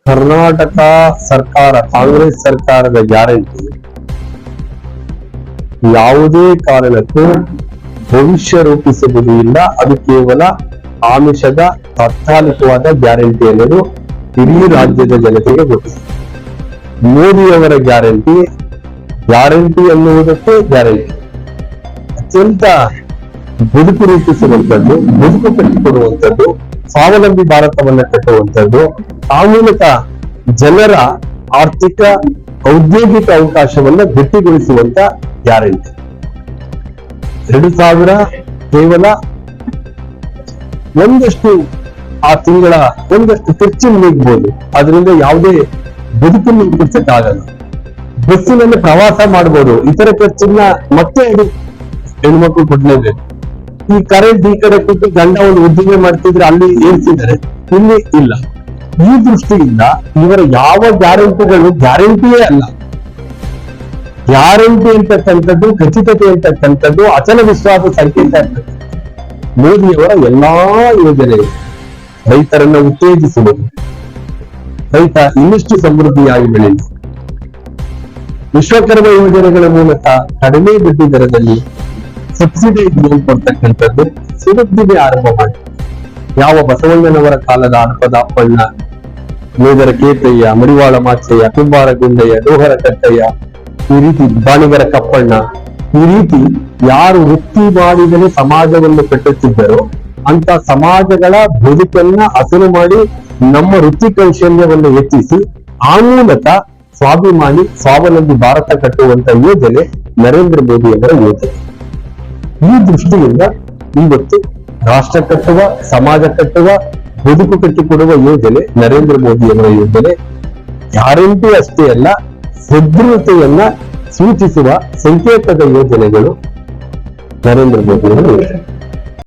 ಕರ್ನಾಟಕ ಸರ್ಕಾರ, ಕಾಂಗ್ರೆಸ್ ಸರ್ಕಾರದ ಗ್ಯಾರಂಟಿ ಯಾವುದೇ ಕಾರಣಕ್ಕೂ ಭವಿಷ್ಯ ರೂಪಿಸುವುದು ಇಲ್ಲ. ಅದು ಕೇವಲ ಆಮಿಷದ ತಾತ್ಕಾಲಿಕವಾದ ಗ್ಯಾರಂಟಿ ಅನ್ನೋದು ಇಡೀ ರಾಜ್ಯದ ಜನತೆಗೆ ಗೊತ್ತಿದೆ. ಮೋದಿಯವರ ಗ್ಯಾರಂಟಿ ಅನ್ನುವುದಕ್ಕೆ ಗ್ಯಾರಂಟಿ ಅತ್ಯಂತ ಬದುಕು ರೂಪಿಸುವಂತದ್ದು, ಬದುಕು ಕಟ್ಟಿಕೊಡುವಂಥದ್ದು, ಸ್ವಾವಲಂಬಿ ಭಾರತವನ್ನ ಕಟ್ಟುವಂಥದ್ದು, ಆ ಮೂಲಕ ಜನರ ಆರ್ಥಿಕ ಔದ್ಯೋಗಿಕ ಅವಕಾಶವನ್ನ ಗಟ್ಟಿಗೊಳಿಸುವಂತ ಗ್ಯಾರಂಟಿ. 2000 ಕೇವಲ ಒಂದಷ್ಟು ಆ ತಿಂಗಳ ಒಂದಷ್ಟು ಖರ್ಚನ್ನು ನೀಗಬಹುದು, ಅದರಿಂದ ಯಾವುದೇ ಬದುಕನ್ನು ರೂಪಿಸಕ್ಕಾಗಲ್ಲ. ಬಸ್ಸಿನಲ್ಲಿ ಪ್ರವಾಸ ಮಾಡಬಹುದು, ಇತರ ಖರ್ಚನ್ನ ಮತ್ತೆ ಅದು ಹೆಣ್ಮಕ್ಳು ಕೊಡ್ಲೇಬೇಕು. ಈ ಕರೆಂಟ್ ಈ ಕಡೆ ಕೊಟ್ಟು ಗಂಡ ಒಂದು ಉದ್ದಿಮೆ ಮಾಡ್ತಿದ್ರೆ ಅಲ್ಲಿ ಏರ್ಸಿದ್ದಾರೆ, ಇಲ್ಲಿ ಇಲ್ಲ. ಈ ದೃಷ್ಟಿಯಿಂದ ಇವರ ಯಾವ ಗ್ಯಾರಂಟಿಗಳು ಗ್ಯಾರಂಟಿಯೇ ಅಲ್ಲ. ಗ್ಯಾರಂಟಿ ಅಂತಕ್ಕಂಥದ್ದು, ಖಚಿತತೆ ಅಂತಕ್ಕಂಥದ್ದು ಅಚಲ ವಿಶ್ವಾಸ ಸಂಕೇತ ಇರ್ತದೆ. ಮೋದಿಯವರ ಎಲ್ಲಾ ಯೋಜನೆಗಳು ರೈತರನ್ನ ಉತ್ತೇಜಿಸುವುದು, ರೈತ ಇನ್ನಷ್ಟು ಸಮೃದ್ಧಿಯಾಗಿ ಬೆಳೆಯುವುದು, ವಿಶ್ವಕರ್ಮ ಯೋಜನೆಗಳ ಮೂಲಕ ಕಡಿಮೆ ಬಡ್ಡಿ ದರದಲ್ಲಿ ಸಬ್ಸಿಡಿ ಲೋನ್ ಕೊಡ್ತಕ್ಕಂಥದ್ದು ಸಮೃದ್ಧಿಗೆ ಆರಂಭ ಮಾಡಿ. ಯಾವ ಬಸವಣ್ಣನವರ ಕಾಲದ ಹಣಪದ ಅಪ್ಪಣ್ಣ, ಮೇದರ ಕೇತಯ್ಯ, ಮಡಿವಾಳ ಮಾಚಯ್ಯ, ಕುಂಬಾರ ಗುಂಡಯ್ಯ, ಡೋಹರ ಕಟ್ಟಯ್ಯ, ಈ ರೀತಿ ಬಾಣಿಗರ ಕಪ್ಪಣ್ಣ, ಈ ರೀತಿ ಯಾರು ವೃತ್ತಿ ಮಾಡಿದರೆ ಸಮಾಜವನ್ನು ಕಟ್ಟುತ್ತಿದ್ದರೋ ಅಂತ ಸಮಾಜಗಳ ಬದುಕನ್ನ ಹಸನು ಮಾಡಿ ನಮ್ಮ ವೃತ್ತಿ ಕೌಶಲ್ಯವನ್ನು ಹೆಚ್ಚಿಸಿ ಆ ಮೂಲಕ ಸ್ವಾಭಿಮಾನಿ ಸ್ವಾವಲಂಬಿ ಭಾರತ ಕಟ್ಟುವಂತ ಯೋಜನೆ ನರೇಂದ್ರ ಮೋದಿಯವರ ಯೋಜನೆ. ಈ ದೃಷ್ಟಿಯಿಂದ ಇವತ್ತು ರಾಷ್ಟ್ರ ಕಟ್ಟುವ, ಸಮಾಜ ಕಟ್ಟುವ, ಬದುಕು ಕಟ್ಟಿಕೊಡುವ ಯೋಜನೆ ನರೇಂದ್ರ ಮೋದಿಯವರ ಯೋಜನೆ. ಗ್ಯಾರಂಟಿ ಅಷ್ಟೇ ಅಲ್ಲ, ಸದೃಢತೆಯನ್ನ ಸೂಚಿಸುವ ಸಂಕೇತದ ಯೋಜನೆಗಳು ನರೇಂದ್ರ ಮೋದಿಯವರ ಯೋಜನೆ.